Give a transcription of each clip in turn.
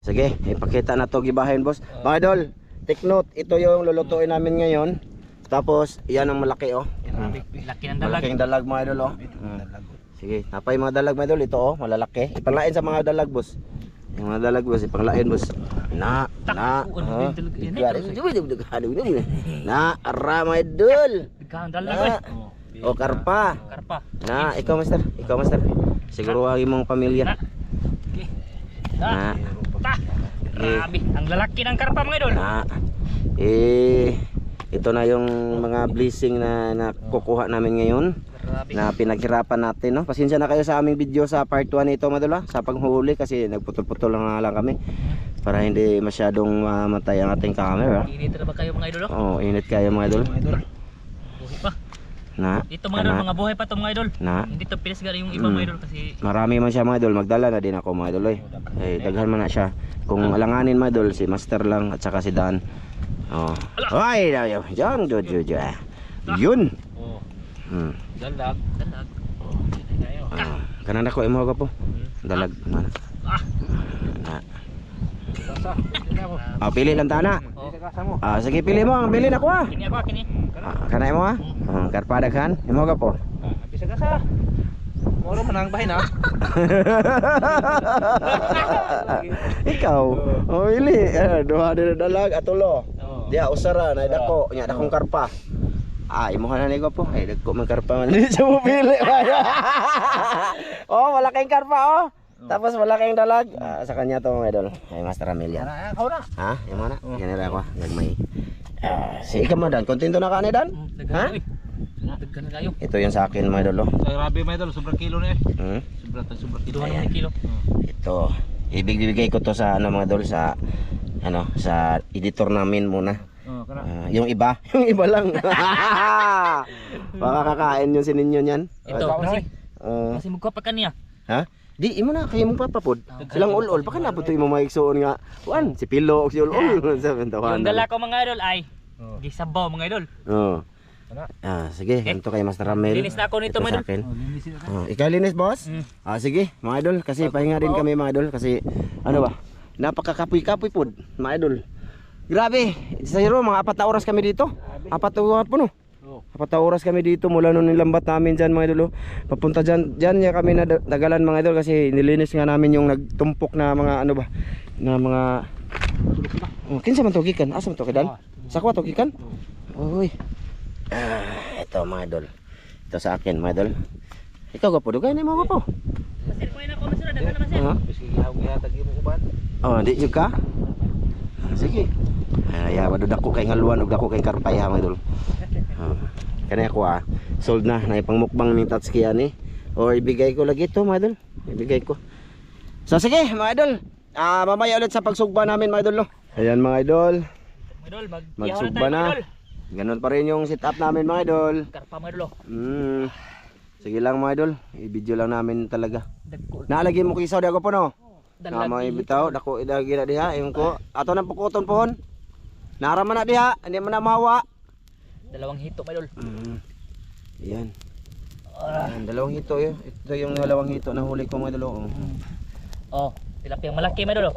Sige, ipakita na to gibahin boss. Mga idol, take note, ito yung lulutuin namin ngayon. Tapos, yan ang malaki oh. Laki ng dalag. Malaking dalag mga idol oh. Sige, napay mga dalag mga idol, ito oh, malalaki. Ipanglain sa mga dalag boss. Yung mga dalag boss, ipanglain boss. Na. Na, ara mga idol. Bigang dalag. O karpa. Na, ikaw master, siguro ang imong pamilya. Na. Grabe, ang lalaki ng karpa mga idol. Na. Ito na yung mga blessing na nakukuha namin ngayon. Grabe. Na pinaghirapan natin no. Pasensya na kayo sa aming video sa part 1 nito madula sa panghuli kasi nagputol-putol lang kami para hindi masyadong mamatay ang ating camera. Init na ba kayo mga idol? Oo, init kayo mga idol. Buhay pa. Na. Ito mga idol, mga buhay pa to mga idol. Na. Hindi to pilis gani yung ibang mga idol kasi Marami man siya mga idol, magdala na din ako mga idol daghan man na siya. Kung alanganin mga idol, si Master lang at saka si Dan. Oh. Ay, diyan yun. oh, Dalag. dalag. Kanan ako imo ka po. Dalag mana. Pili lang tana. Sige pili mo, pili na ko Kini ako, kini. Kanay mo karpa daghan, imo ka po. Bisa ka sa. Moro man ang bahin ha. Ikaw. Pili. Duha din dalag atulo. Dia usara na dako, nya dakong karpa. Imo na ni ko po. Ay dagko man karpa man. Di sa mo pili. Oh, malaking karpa oh. Tapos malaking dalag. Sa kanya to mga idol. Ay Master Amelia. Ha? Imo na. Yan ra ako. Gagmay. Si ikaw man Dan, kontento na ka ni Dan? Ha? Dagkan na kayo. Ito yung sa akin mga idol. Grabe mga idol, sobrang kilo na eh. Sobrang Ito ano kilo. Ito. Ibigay ko to sa ano mga idol sa sa editor namin muna. Yung iba lang. Baka kakain yun si ninyo niyan. Ito kasi mugka pa kaniya. Ha? Di imo na kay mong papapod. Silang ulol baka na puto imo maigsuon nga. Wan si Pilo og si ulol sa bentahan. Yung dala ko mga idol ay gisabaw mga idol. Oo. Sige, ganito kay Master Ramel. Linis na ako nito mga idol. Ikaw linis boss? Sige, mga idol kasi pahinga din kami mga idol kasi ano ba? Napakakapoy-kapoy pod, mga idol. Grabe, sa zero mga 4 na oras kami dito. 4 oras po no. 4 na oras kami dito mula nung nilambat namin diyan mga idol. Papunta diyan ya kami na dagalan mga idol kasi nilinis nga namin yung nagtumpok na mga ano ba na mga kinsa man to gikan? Asa man to kidan? Sa kwa to gikan? Oy. Ito mga idol. Ito sa akin mga idol. Ikaw gapo dugay na mo gapo. Masir ko na ko masir dagan na masir. Sige, gihatag imo uban. Di jud ka? Sige. Ya wadud ako kay ngaluan ug ako kay karpay ha mga idol. Kani ako sold na ipangmukbang ning Tatsuki ani. O ibigay ko lagi to mga idol. Ibigay ko. So sige mga idol. Mamaya ulit sa pagsugba namin mga idol no. Ayan mga idol. Mga idol Magsugba na. Ganun pa rin yung setup namin mga idol. Karpa mga idol. Sige lang mga idol. I-video lang namin talaga. Naalagay mo kisaw di ako po no. Na mga ibitaw dako idagi na diha yung ko. Ato nang pukuton pohon. Nara man na diha, hindi man na mawa. Dalawang hito mga idol. Yan. Yan, dalawang hito yun. Ito yung dalawang hito na huli ko mga idol. Tilapia malaki mga idol.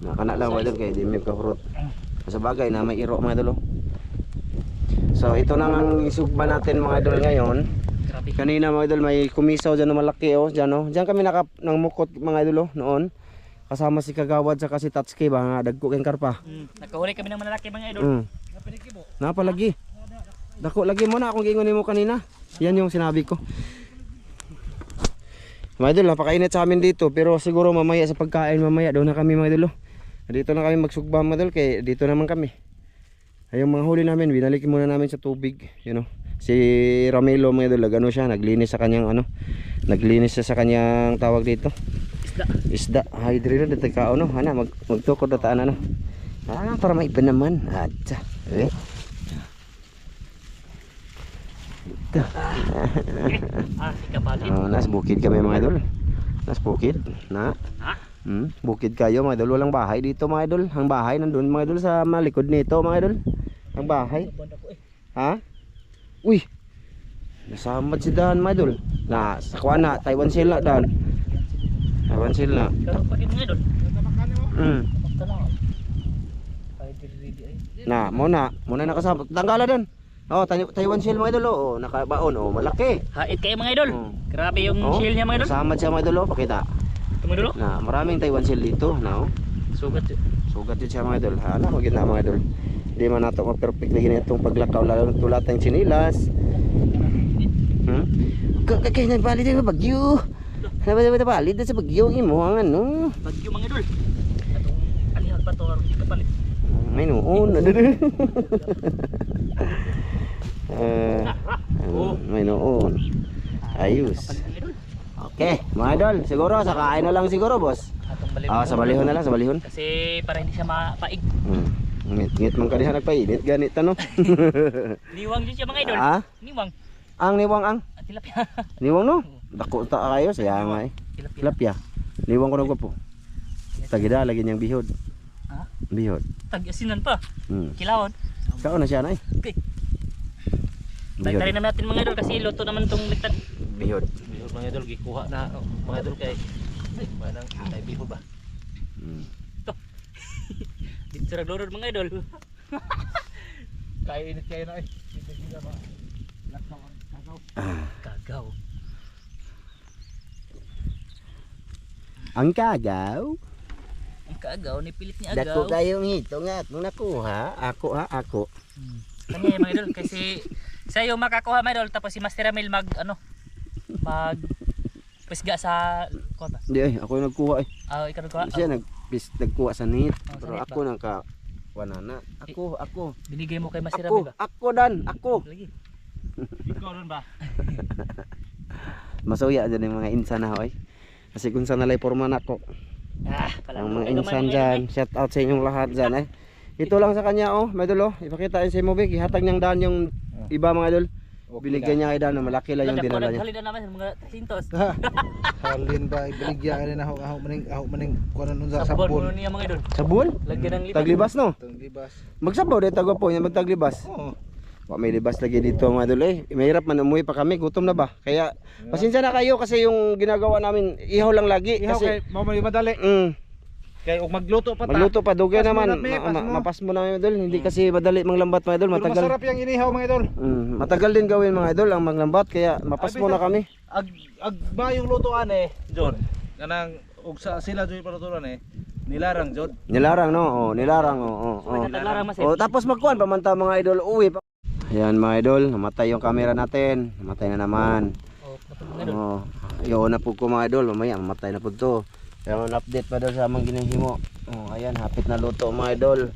Nakana lang mga idol kay di may kahurot. Sa bagay na may iro mga idol. So ito na ang isugba natin mga idol ngayon. Grabe. Kanina mga idol may kumisaw dyan na malaki dyan Diyan kami nang mukot mga idol noon. Kasama si Kagawad sa si Tatsuki ba nga dagko keng karpa. Nakahuli kami ng malaki mga idol. Napalagi. Dako lagi mo na akong giingon nimo kanina. Yan yung sinabi ko. Mga idol, napakainit sa amin dito pero siguro mamaya sa pagkain mamaya doon na kami mga idol. Dito na kami magsugba mga idol kay dito naman kami. Ay yung mga huli namin, binalik muna namin sa tubig, Si Ramelo mga idol, gano siya, naglinis sa kanyang naglinis siya sa kanyang tawag dito. Isda. Hydri na dito ka magtukod na taan para maiba naman. Atsa. Nas bukid kami mga idol. Nas bukid na. Bukid kayo mga idol, walang bahay dito mga idol. Ang bahay nandun mga idol sa malikod nito mga idol. Ang bahay. Uy. Nasamad si Dan mga idol. Na sa kuana Taiwan sila Dan. Taiwan sila. Pero pag mga idol. Basta lang. Ay, ready ay. Na, muna nakasama. Tanggala din. Oh, Taiwan shell mga idol. Oh, nakabaon. Oh, malaki. Hait kayo mga idol. Oh. Grabe yung Oh, shield niya mga idol. Samad siya mga idol. Oh, pakita. Ito mga idol. Na, maraming Taiwan shell dito. Na, oh. Sugat yun. Sugat yun siya mga idol. Hala, magiging na mga idol. Hindi man nato ma-perfect lagi na itong paglakaw. Lalo ng tulat ng chinilas. Kaya nagbali din sa bagyo. Nagbali din sa bagyo. Imo ang ano. Bagyo mga idol. Atong alihan pa to. Hindi ka palit. May noon. May noon. Ayos. Palit mga idol. Okay, mga idol. Siguro, sa kain na lang siguro, boss. Atong balik. Ah, sa balihon na lang, sa balihon. Kasi para hindi siya mapaig. Ngit man kanihan nagpainit ganit ano. Niwang din siya mga idol. Ah? Niwang. Ang niwang ang. At tilapia. Niwang no. Dako ta kayo saya nga eh. Tilapia. Tilapia. Niwang ko na gwapo. Tagida lagi niyang bihod. Ha? Bihod. Tag-asinan pa. Hmm. Kilawon. Kao na siya na eh. Okay. Balik naman natin mga idol kasi luto naman itong ligtad. Bihod. Bihod mga idol, gikuha na mga idol kay manang kay bihod ba. Hmm. Dito sa naglurod mga idol. Kaya init kayo na eh. Hindi ba? Lakaw ang kagaw. Kagaw. Ang kagaw. Ang kagaw ni pilit ni Dako agaw. kayong hito nga kung nakuha. Ako. Kanya mga idol kasi sa iyo makakuha mga idol tapos si Master Ramil mag pisga sa kuha ba? Hindi eh, ako yung nagkuha eh. Ikaw nagkuha? Siya nagkuha sa nit. Sa Pero nit ako nang ka wanana. Ako. Binigay mo kay Master Ramil ba? Ako dan, ako. Lagi. Ikaw ron ba? Masuya dyan yung mga insan na hoy. Kasi kung saan nalay porma na ako. Pala. Ang mga insan dyan. Shout out sa inyong lahat dyan eh. Ito lang sa kanya oh, may idol oh. Ipakita yun sa imo big. Ihatag niyang daan yung iba mga idol. Binigyan niya kay daan. Malaki lang yung dinala niya. Halina naman sa mga sintos. Halin ba ibaligya ani na ako maning kuan nun sa Sabon mo sabon. niya mga idol. Sabon? Lagyan ng lipas. Taglibas no? Tong libas. Magsabaw dito po niya magtaglibas. Oo. Wa may libas lagi dito mga idol eh. Mahirap man umuwi pa kami, gutom na ba? Kaya pasensya na kayo kasi yung ginagawa namin ihaw lang lagi Ihaw kasi kay mo madali. Kay og magluto pa ta. Magluto pa dugay Pas mo naman. na, me, pas mo. Mapas mo na mga idol. Hindi kasi madali manglambat mga idol, Pero matagal. masarap yang inihaw mga idol. Matagal din gawin mga idol ang manglambat kaya mapas mo na kami. Ag ba yung lutuan eh, John. Kanang og sa sila joy palutuan eh. Nilarang John. Nilarang no, nilarang Taglarang mas. tapos magkuhan pamanta mga idol uwi pa. Ayan mga idol, namatay yung camera natin. Namatay na naman. Mga idol. Yun na po ko mga idol, mamaya mamatay na po to. Pero update pa daw sa amang ginihimo. Ayan, hapit na luto mga idol.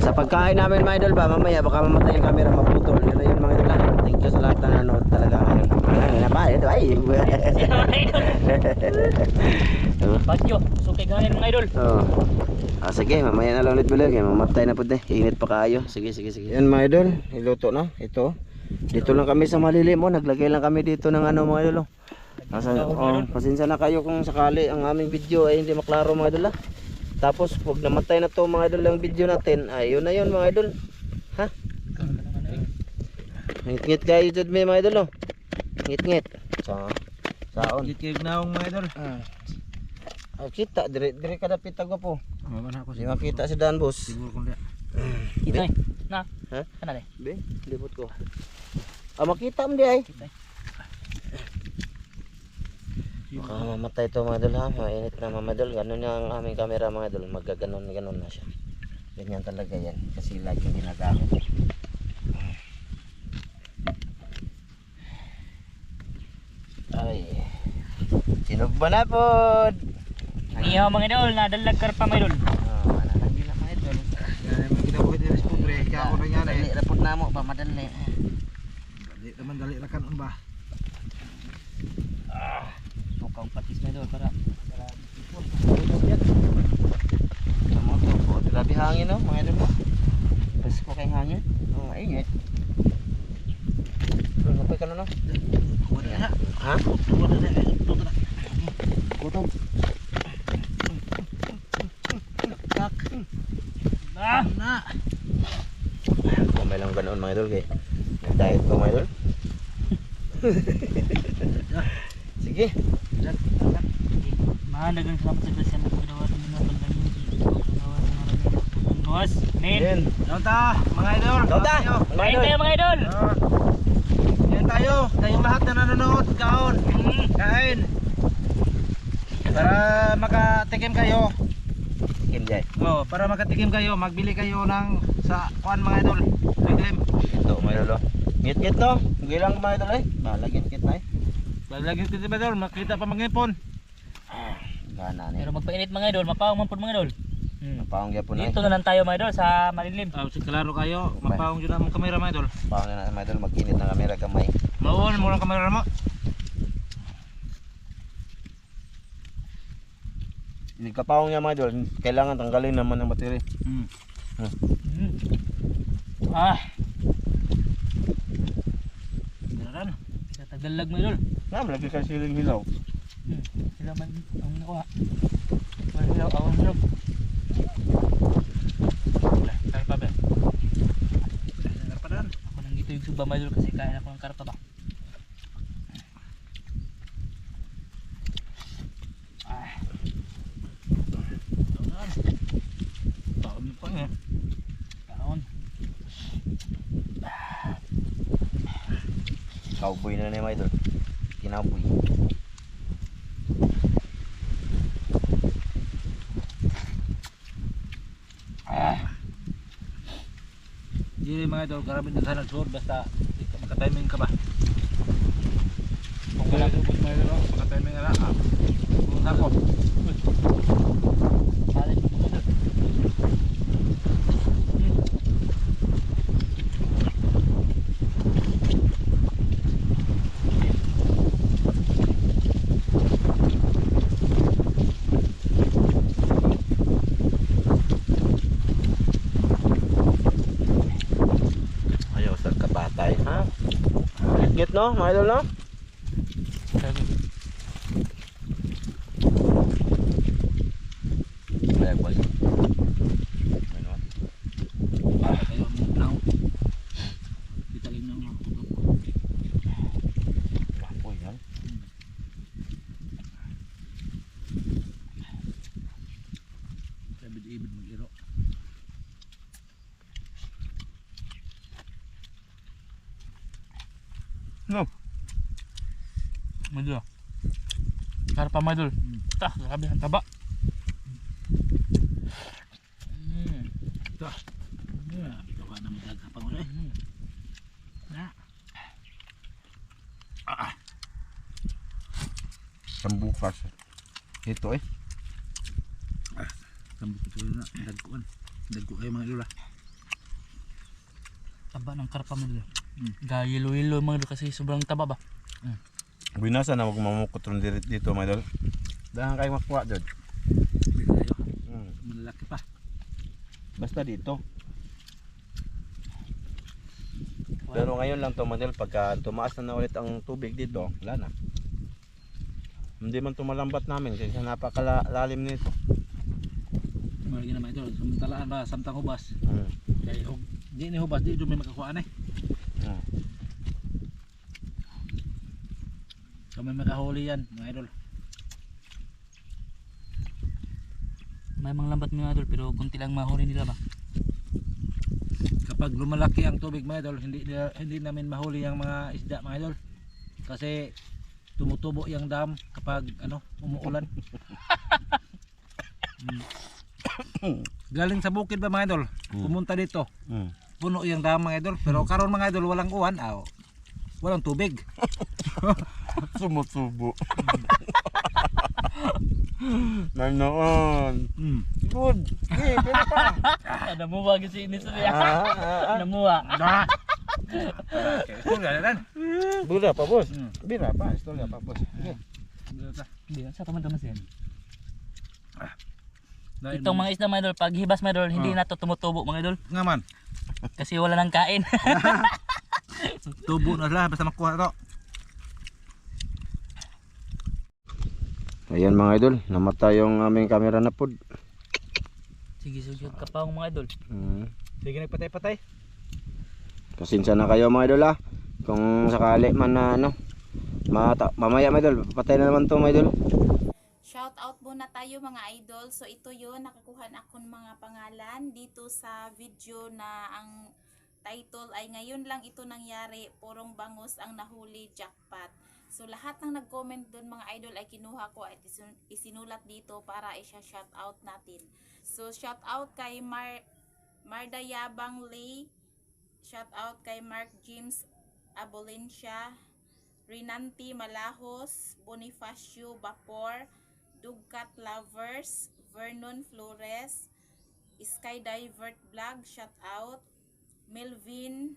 Sa pagkain namin mga idol ba, mamaya baka mamatay yung camera maputol. Yun na yun mga idol. Thank you sa lahat na nanood talaga. Ayan pa, ito ay. Bagyo, sukay ganin mga idol. Sige, mamaya na lang ulit bilang. Mamatay na po din. Init pa kayo. Sige. Yan mga idol, iluto na. Ito. Dito lang kami sa malilim. Naglagay lang kami dito ng ano mga idol. Pasensya na kayo kung sakali ang aming video ay hindi maklaro mga idol. Tapos pag namatay na to mga idol ang video natin, ay yun na yun mga idol. Ha? Ngit-ngit kayo dyan mga idol. Ngit-ngit. Saon. Gitgig na mga idol. Kita, dire kada pitag po. Mamana ako Di makita si Dan boss. siguro kun dia. Kita na. Ha? Kana deh. Be, libot ko. Makita mo di ay. Kita. Baka mamatay to mga idol ha. Mainit na mga idol. Ganun yung aming camera mga idol. Magaganon na siya. Ganyan talaga yan. Kasi lagi ginagamit. Ay. Sinugba na po. Ihaw mga idol, nadalag karpa mga idol. Lagi na mga idol. Yan mo ginabuhit ni Respobre kaya ako na yan eh. Rapot na mo pa madali. Dali naman dali ra kanon ba. Tukaw patis mga idol para Grabe hangin no mga idol. Presko kay hangin. Init. Napay ka na no? Ha? Kutob. na. May lang ganoon mga idol kay diet ko mga idol. Sige. Mahalagang salamat sa grasya ng paggawa ng boss. Nin. Yan. Doon ta, mga idol. Doon ta. Kain tayo mga idol. Yan tayo. Tayong lahat na nanonood. Kaon. Kain. Para makatikim kayo. Kim Jay. Oh, para makatikim kayo, magbili kayo ng sa kuan mga idol. Biglim. Ito mga idol. Ngit-ngit no. Gilang mga idol eh. Balagit-ngit na eh. Lagi kita mga idol, makita pa mangipon. Gana ni. Pero magpainit mga idol, mapawang man po mga idol. Paong gyapon na. Dito na lang tayo mga idol sa malilim. Si klaro kayo, mapawong jud ang kamera mga idol. Paong na mga idol mag-init na kamera kamay. Mauon mo lang kamera mo. Hindi kapaong niya mga idol. Kailangan tanggalin naman ang battery. Ah, Ganaran. tagdalag mga idol. Lagi ka siling hilaw. Sila man ang nakuha. Wala hilaw, awang hilaw. Karpa ba? Karpa dan. Ako nang gito yung suba mga idol kasi kain ako ng karpa ba. Taon pa eh. Kaon. Cowboy na mga idol. Kinaboy. Dili mga idol, grabe na sana sure basta maka-timing ka ba? Kung wala ko mga idol, maka-timing na. Kung ako. Salin mo mga idol. Ayaw sa kabatay. Ha? Ngit no mga idol no? Ayan boy. Ano? Kayo mo now. Kita rin ng mga Kapoy yan. ibid mag-iro. No. Mga idol. Karpa mga idol. Grabe ang taba. Ito. Ikaw ka na magdaga pa mo eh. Sambukas. Ito eh. Sambut ito na. Dagkuan. Dagku kayo mga idol. Taba ng karpa mga idol. Gayelo-yelo mga idol kasi sobrang taba ba. Binasa na wag mamukot ron dito mga idol. Dahan kayo makuha dyan. Hindi kayo. Malalaki pa. Basta dito. Pero ngayon lang to mga idol, pagka tumaas na ulit ang tubig dito, wala na. Hindi man tumalambat namin kasi napakalalim nito. Mga naman ito. Samantalaan ba? Samtang hubas. Kaya di ni hubas. Di may makakuhaan eh. So may makahuli yan mga idol. May mga lambat mga idol pero kunti lang mahuli nila ba. Kapag lumalaki ang tubig mga idol, hindi namin mahuli ang mga isda mga idol. Kasi tumutubo yung dam kapag umuulan. Galing sa bukid ba mga idol? Pumunta dito. Puno yung dam mga idol, pero karon mga idol walang uwan, walang tubig. Sumusubo. Nanoon. Good. Hey, pwede pa. Namuha kasi ini sa Namuha. Ito gano'n. Bira pa boss. Bira pa. Istorya pa boss. Hindi, sa taman-taman siya. Itong mga isda mga idol, pag hibas mga idol, hindi na to tumutubo mga idol. Nga man. Kasi wala nang kain. Tubo na lang basta makuha ito. Ayan mga idol, namatay yung aming camera na pod. Sige, sugyot ka pa mga idol. Sige, nagpatay-patay. Pasensya na kayo mga idol ha. Kung sakali man na mamaya mga idol, patay na naman to mga idol. Shout out muna tayo mga idol. So ito yun, nakakuha na akong mga pangalan dito sa video na ang title ay ngayon lang ito nangyari, purong bangus ang nahuli, jackpot. So lahat ng nag-comment doon mga idol ay kinuha ko at isinulat dito para i-shout out natin. So shout out kay Mardayabang Lay, shout out kay Mark James Abolencia, Rinanti Malahos, Bonifacio Bapor, Dugcat Lovers, Vernon Flores, Skydivert Vlog, shout out, Melvin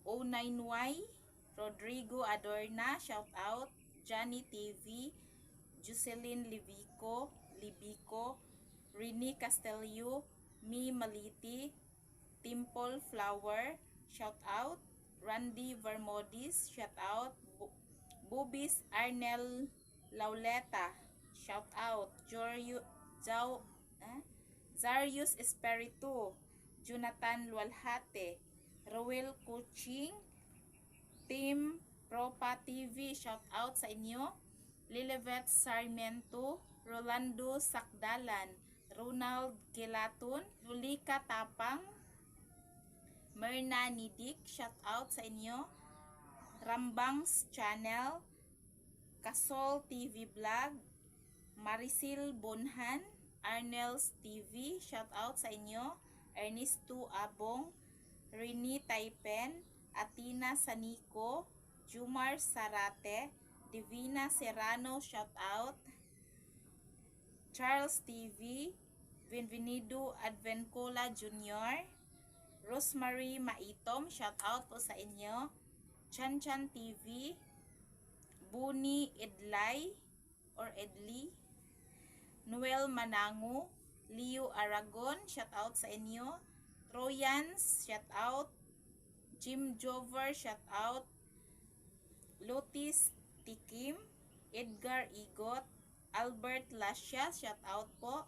O9Y, Rodrigo Adorna, shout out, Johnny TV, Jocelyn Libico, Rini Castelio, Mi Maliti, Timple Flower, shout out, Randy Vermodis, shout out, Bubis Arnel Lauleta, shout out, Zarius Espiritu, Jonathan Lualhate, Roel Kuching, Team Propa TV, shout out sa inyo, Lilibet Sarmiento, Rolando Sakdalan, Ronald Gilaton, Lulika Tapang, Merna Nidik, shout out sa inyo, Rambangs Channel, Kasol TV Vlog, Marisil Bonhan, Arnels TV, shout out sa inyo, Ernesto Abong, Rini Taipen, Atina Sanico, Jumar Sarate, Divina Serrano, shout out, Charles TV, Bienvenido Advencola Jr., Rosemary Maitom, shout out po sa inyo, Chan Chan TV, Buni Edlay or Edli, Noel Manangu, Leo Aragon, shout out sa inyo, Troyans, shout out, Jim Jover, shout out, Lotis Tikim, Edgar Igot, Albert Lascia, shout out po,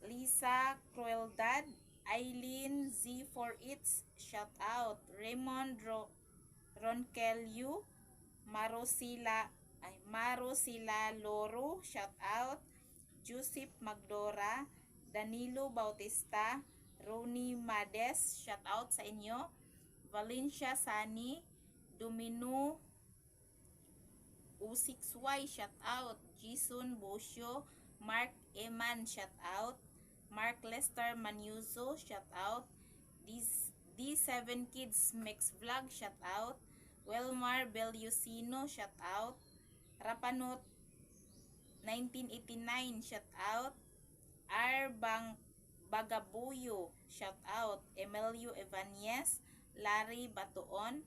Lisa Crueldad, Eileen Z4It's, shout out, Raymond Ronkelyu, Marosila Loro, shout out, Joseph Magdora, Danilo Bautista, Ronnie Mades, shout out sa inyo, Valencia Sani, Domino U6Y, shout out, Jason Bosio, Mark Eman, shout out, Mark Lester Manuso, shout out, D7 Kids Mix Vlog, shout out, Welmar Beliusino, shout out, Rapanot 1989, shout out, R. Bagabuyo, shout out, Emilio Evanies, Larry Batuon,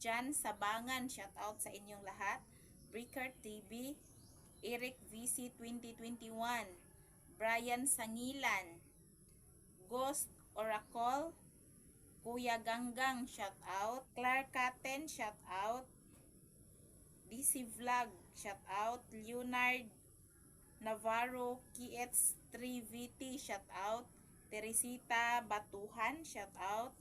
Jan Sabangan, shout out sa inyong lahat, Breaker TV, Eric VC 2021, Brian Sangilan, Ghost Oracle, Kuya Ganggang, shout out, Clark Katen, shout out, DC Vlog, shout out, Leonard Navarro Kiets 3VT, shout out, Teresita Batuhan, shout out,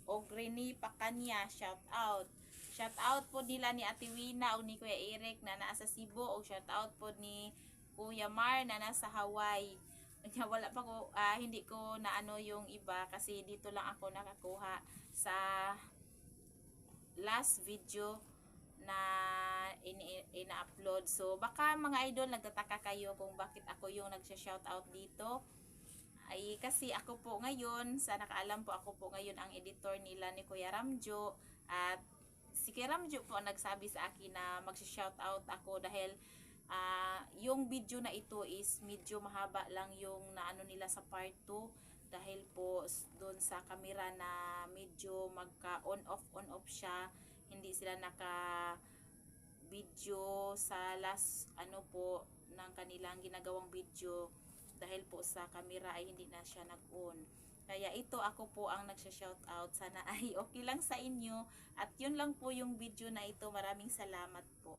Ogrini Pakanya, shout out. Shout out po nila ni Ate Wina o ni Kuya Eric na nasa Cebu, o shout out po ni Kuya Mar na nasa Hawaii. Wala pa ko, hindi ko na ano yung iba kasi dito lang ako nakakuha sa last video na ina-upload. So baka mga idol nagtataka kayo kung bakit ako yung nagsha-shoutout dito. Ay kasi ako po ngayon, sa nakaalam po, ako po ngayon ang editor nila ni Kuya Ramjo, at si Kuya Ramjo po nagsabi sa akin na magsha-shoutout ako dahil yung video na ito is medyo mahaba lang yung naano nila sa part 2 dahil po doon sa camera na medyo magka on off siya, hindi sila naka video sa last ano po ng kanilang ginagawang video dahil po sa camera ay hindi na siya nag-on. Kaya ito ako po ang nagsha-shoutout. Sana ay okay lang sa inyo, at yun lang po yung video na ito. Maraming salamat po.